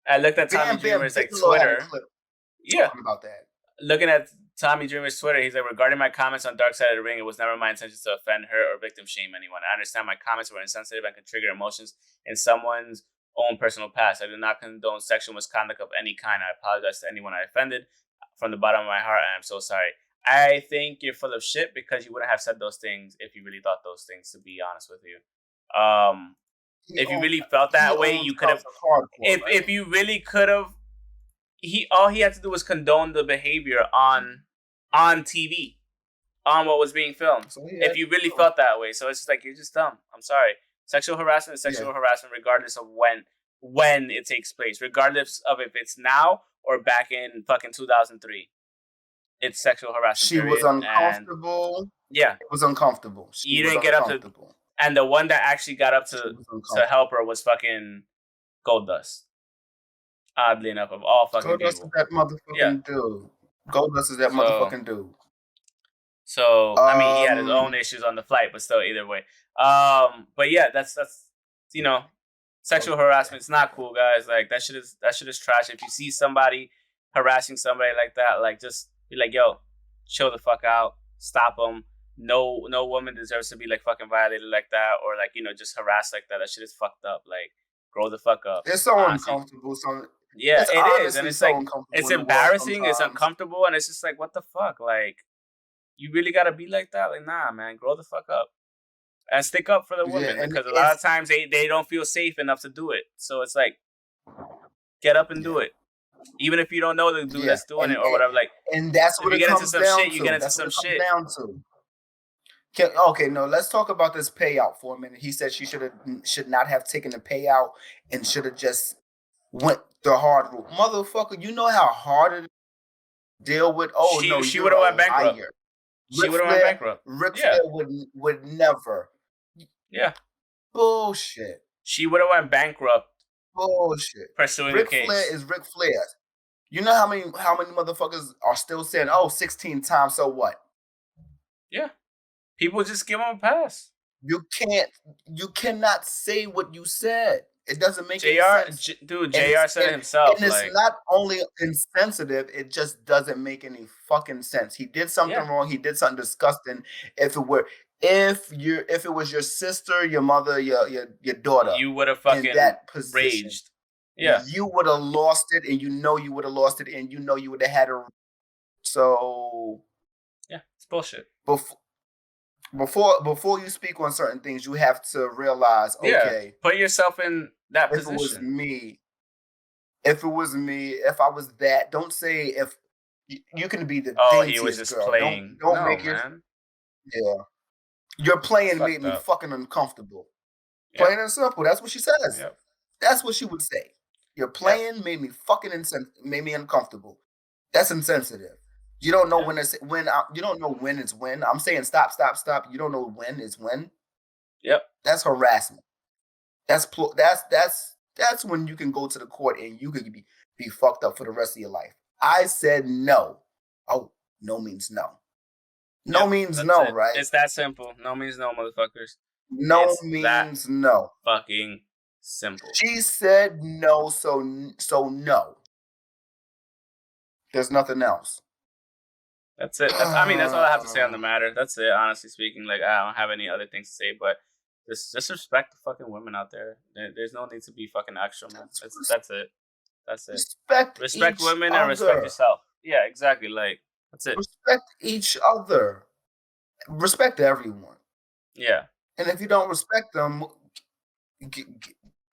I looked at Tommy Dreamer's Twitter. Talking about that. Looking at Tommy Dreamer's Twitter, he's like, regarding my comments on Dark Side of the Ring, it was never my intention to offend, hurt, or victim shame anyone. I understand my comments were insensitive and could trigger emotions in someone's own personal past. I do not condone sexual misconduct of any kind. I apologize to anyone I offended. From the bottom of my heart, I am so sorry. I think you're full of shit because you wouldn't have said those things if you really thought those things, to be honest with you. If you really felt that way, you could have. If you really could have, all he had to do was condone the behavior on TV, on what was being filmed. So if you really felt that way, so it's just like, you're just dumb. I'm sorry. Sexual harassment is sexual harassment, regardless of when it takes place, regardless of if it's now or back in fucking 2003. It's sexual harassment. She was uncomfortable. It was uncomfortable. You didn't get up to. And the one that actually got up to help her was fucking Goldust. Oddly enough, of all fucking Goldust people. Is that motherfucking dude. Goldust is that motherfucking dude. So I mean, he had his own issues on the flight, but still, either way. But yeah, that's sexual harassment. It's not cool, guys. Like that shit is trash. If you see somebody harassing somebody like that, like just be like, yo, chill the fuck out, stop them. No woman deserves to be like fucking violated like that, or like, just harassed like that. That shit is fucked up. Like, grow the fuck up. It's so uncomfortable. It is, and it's like it's embarrassing. It's uncomfortable, and it's just like, what the fuck? Like, you really gotta be like that? Like, nah, man, grow the fuck up and stick up for the women, because a lot of times they don't feel safe enough to do it. So it's like, get up and do it. Even if you don't know the dude that's doing it or whatever. Like, and that's what it comes down to. You get into some shit. Okay, no, let's talk about this payout for a minute. He said she should not have taken the payout and should have just went the hard route. Motherfucker, you know how hard it is to deal with? She would have went bankrupt. She would have went bankrupt. Ric Flair would never. Yeah. Bullshit. She would have went bankrupt. Bullshit. Pursuing the case. Ric Flair is Ric Flair. You know how many motherfuckers are still saying, 16 times, so what? Yeah. People just give him a pass. You cannot say what you said. It doesn't make any sense. JR said it himself. And it's not only insensitive, it just doesn't make any fucking sense. He did something wrong. He did something disgusting. If it was your sister, your mother, your daughter, you would have fucking raged. Yeah. You would have lost it, and you would have lost it, and you would have had a. So. Yeah, it's bullshit. Before you speak on certain things, you have to realize, okay, put yourself in that position. If it was me, if I was that, don't say if You can be the he was just girl. playing. Don't make your man. Yeah. Your playing made me fucking uncomfortable. Yep. Plain and simple. That's what she says. Yep. That's what she would say. Your playing made me fucking made me uncomfortable. That's insensitive. You don't know when it's when. You don't know when it's when. I'm saying stop. You don't know when it's when. Yep. That's harassment. That's when you can go to the court and you could be fucked up for the rest of your life. I said no. Oh, no means no. No means no, right? It's that simple. No means no, motherfuckers. No means no. Fucking simple. She said no, so no. There's nothing else. That's it. That's all I have to say on the matter. That's it. Honestly speaking, like I don't have any other things to say, but just respect the fucking women out there. There's no need to be fucking extra, man. That's it. That's it. Respect women and respect yourself. Yeah, exactly. Like that's it. Respect each other. Respect everyone. Yeah. And if you don't respect them,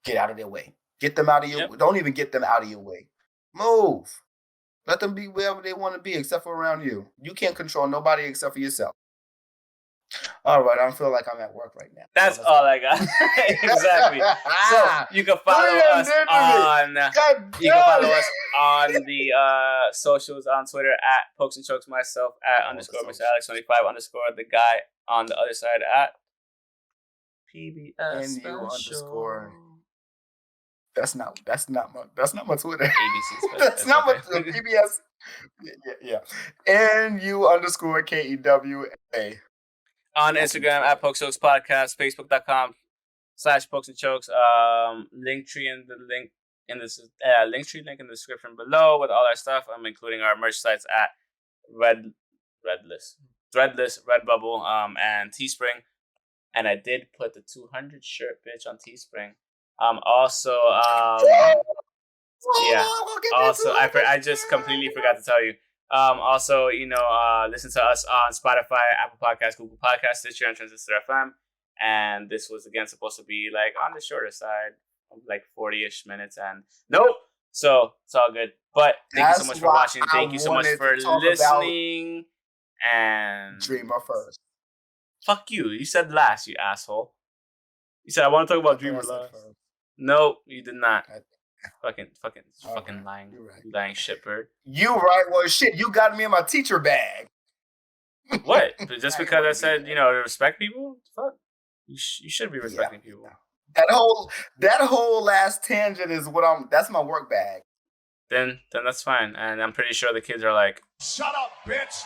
get out of their way. Get them out of your. Don't even get them out of your way. Move. Let them be wherever they want to be, except for around you. You can't control nobody except for yourself. All right, I feel like I'm at work right now. That's all I got. Exactly. So you can follow us on. You can follow us on the socials on Twitter at Pokes and Chokes, myself at _Mr. Alex25 _ the guy on the other side at PBS and you _ That's not my Twitter. ABC. That's not my PBS. Yeah. And you _ KEWA. On Instagram at Pokes Chokes Podcast, Facebook.com/Pokes and Chokes. Linktree in the link in this Linktree link in the description below with all our stuff. I'm including our merch sites at Threadless, Redbubble, and Teespring. And I did put the 200 shirt bitch on Teespring. Also, I just completely forgot to tell you. Also, listen to us on Spotify, Apple Podcasts, Google Podcasts, Stitcher, and Transistor FM. And this was again supposed to be like on the shorter side, like 40-ish minutes, and nope. So it's all good. But thank you so much for watching. Thank you so much for listening. And Dreamer first. Fuck you. You said last, you asshole. You said I want to talk about Dreamer last. No, you did not. Fucking lying. You're right. Lying shitbird. You right? Well, shit. You got me in my teacher bag. What? Just because I said to respect people? Fuck. You should be respecting people. That whole last tangent is that's my work bag. Then that's fine. And I'm pretty sure the kids are like, shut up, bitch.